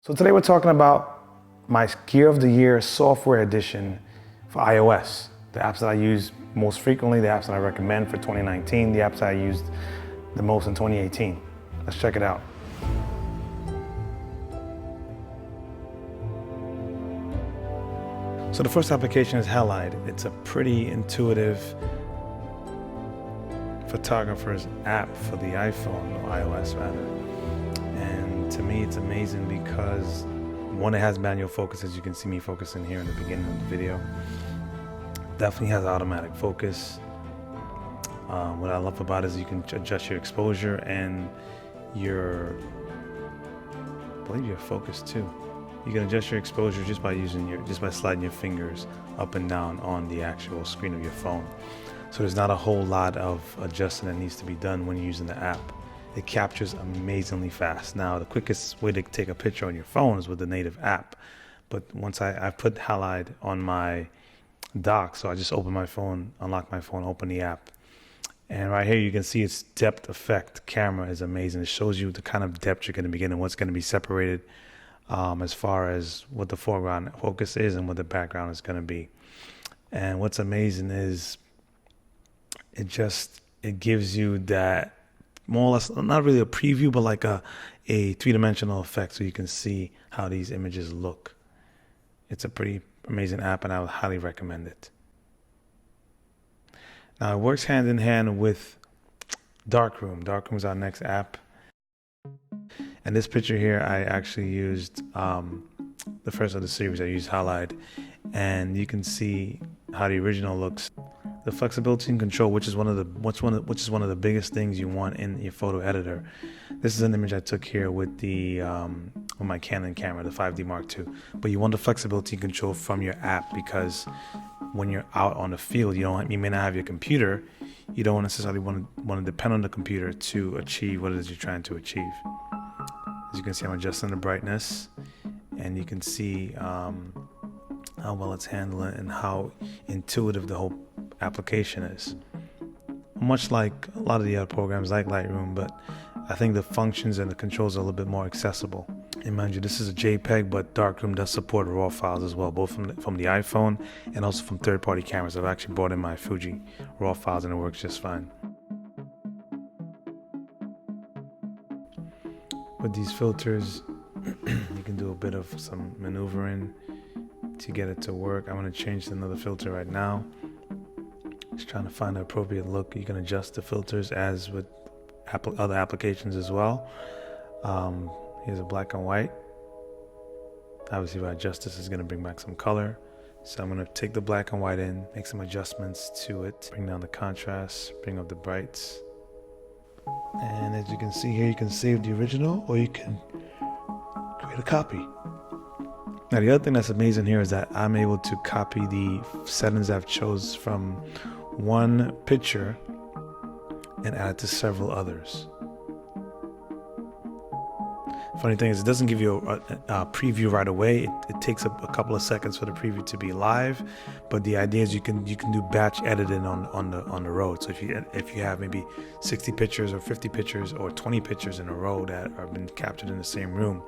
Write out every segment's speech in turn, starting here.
So today we're talking about my Gear of the Year software edition for iOS. The apps that I use most frequently, the apps that I recommend for 2019, the apps that I used the most in 2018. Let's check it out. So the first application is Halide. It's a pretty intuitive photographer's app for the iPhone, or iOS rather. And to me, it's amazing because one, it has manual focus, as you can see me focusing here in the beginning of the video. Definitely has automatic focus. What I love about it is you can adjust your exposure and I believe your focus too. You can adjust your exposure just by sliding your fingers up and down on the actual screen of your phone. So there's not a whole lot of adjusting that needs to be done when you're using the app. It captures amazingly fast. Now, the quickest way to take a picture on your phone is with the native app. But once I put Halide on my dock, so I just open my phone, unlock my phone, open the app. And right here, you can see its depth effect camera is amazing. It shows you the kind of depth you're going to be getting, what's going to be separated as far as what the foreground focus is and what the background is going to be. And what's amazing is it gives you that more or less, not really a preview, but like a three-dimensional effect, so you can see how these images look. It's a pretty amazing app, and I would highly recommend it. Now, it works hand in hand with Darkroom. Darkroom is our next app. And this picture here, I actually used the first of the series. I used Halide, and you can see how the original looks. The flexibility and control, which is one of the biggest things you want in your photo editor. This is an image I took here with with my Canon camera, the 5D Mark II. But you want the flexibility and control from your app, because when you're out on the field, you may not have your computer. You don't necessarily want to depend on the computer to achieve what it is you're trying to achieve. As you can see, I'm adjusting the brightness, and you can see how well it's handling and how intuitive the whole application is. Much like a lot of the other programs like Lightroom, but I think the functions and the controls are a little bit more accessible. And mind you, this is a JPEG, but Darkroom does support RAW files as well, both from the iPhone and also from third-party cameras. I've actually brought in my Fuji RAW files and it works just fine. With these filters, you can do a bit of some maneuvering to get it to work. I'm going to change to another filter right now. Just trying to find the appropriate look. You can adjust the filters as with other applications as well. Here's a black and white. Obviously, if I adjust this, it's going to bring back some color. So I'm going to take the black and white in, make some adjustments to it, bring down the contrast, bring up the brights. And as you can see here, you can save the original or you can create a copy. Now, the other thing that's amazing here is that I'm able to copy the settings I've chose from one picture and add it to several others. Funny thing is, it doesn't give you a preview right away. It takes a couple of seconds for the preview to be live, but the idea is you can do batch editing on the road. So if you have maybe 60 pictures or 50 pictures or 20 pictures in a row that have been captured in the same room,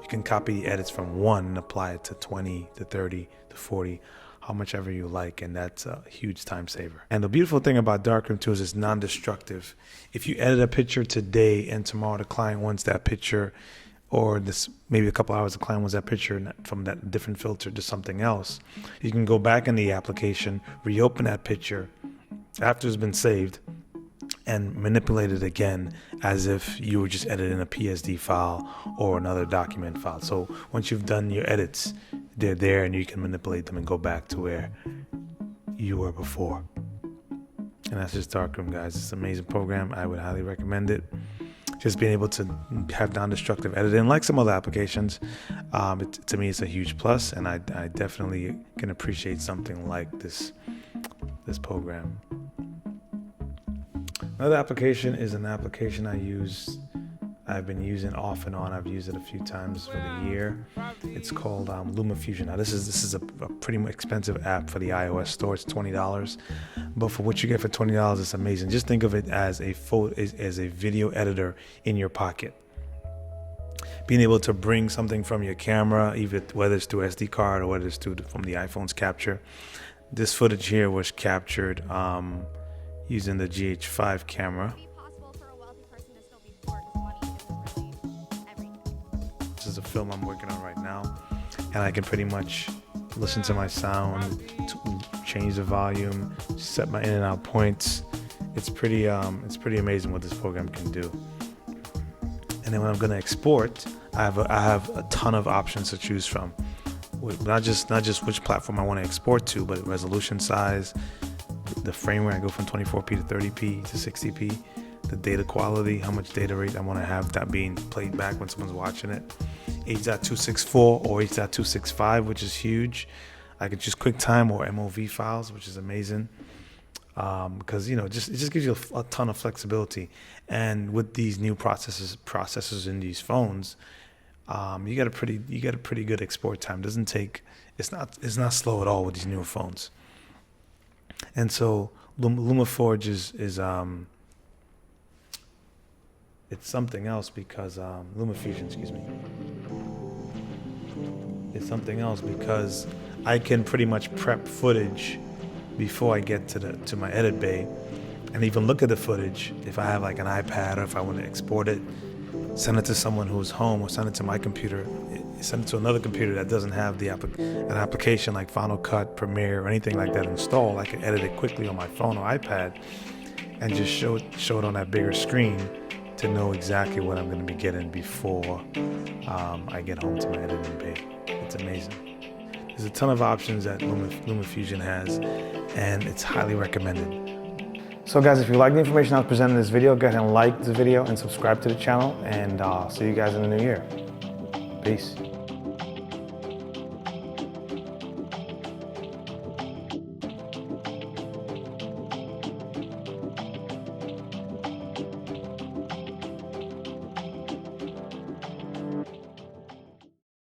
you can copy the edits from one and apply it to 20 to 30 to 40, how much ever you like, and that's a huge time saver. And the beautiful thing about Darkroom too is it's non-destructive. If you edit a picture today and tomorrow the client wants that picture, or maybe a couple hours the client wants that picture from that different filter to something else, you can go back in the application, reopen that picture after it's been saved, and manipulate it again as if you were just editing a PSD file or another document file. So once you've done your edits, they're there and you can manipulate them and go back to where you were before. And that's just Darkroom, guys. It's an amazing program. I would highly recommend it. Just being able to have non-destructive editing, like some other applications, to me, it's a huge plus, and I definitely can appreciate something like this program. Another application is an application I've been using off and on. I've used it a few times for the year. It's called Luma Fusion. Now this is a pretty expensive app for the iOS store. It's $20, but for what you get for $20, it's amazing. Just think of it as a video editor in your pocket. being able to bring something from your camera, even whether it's through SD card or whether it's from the iPhone's capture. This footage here was captured using the GH5 camera. This is a film I'm working on right now, and I can pretty much listen to my sound, change the volume, set my in and out points. It's pretty amazing what this program can do. And then when I'm going to export, I have a ton of options to choose from. Not just which platform I want to export to, but resolution size, the frame rate. I go from 24p to 30p to 60p, the data quality, how much data rate I want to have that being played back when someone's watching it, H.264 or H.265, which is huge. I could choose QuickTime or MOV files, which is amazing. Because it just gives you a ton of flexibility, and with these new processors in these phones, you get a pretty good export time. It's not slow at all with these newer phones. And so Luma Forge is it's something else because Luma Fusion, excuse me. It's something else because I can pretty much prep footage before I get to my edit bay, and even look at the footage. If I have like an iPad, or if I want to export it, send it to someone who's home, or send it to my computer, send it to another computer that doesn't have an application like Final Cut, Premiere, or anything like that installed, I can edit it quickly on my phone or iPad and just show it on that bigger screen to know exactly what I'm going to be getting before I get home to my editing bay. It's amazing. There's a ton of options that Luma Fusion has, and it's highly recommended. So guys, if you like the information I was presenting in this video, go ahead and like the video and subscribe to the channel, and I'll see you guys in the new year. Peace.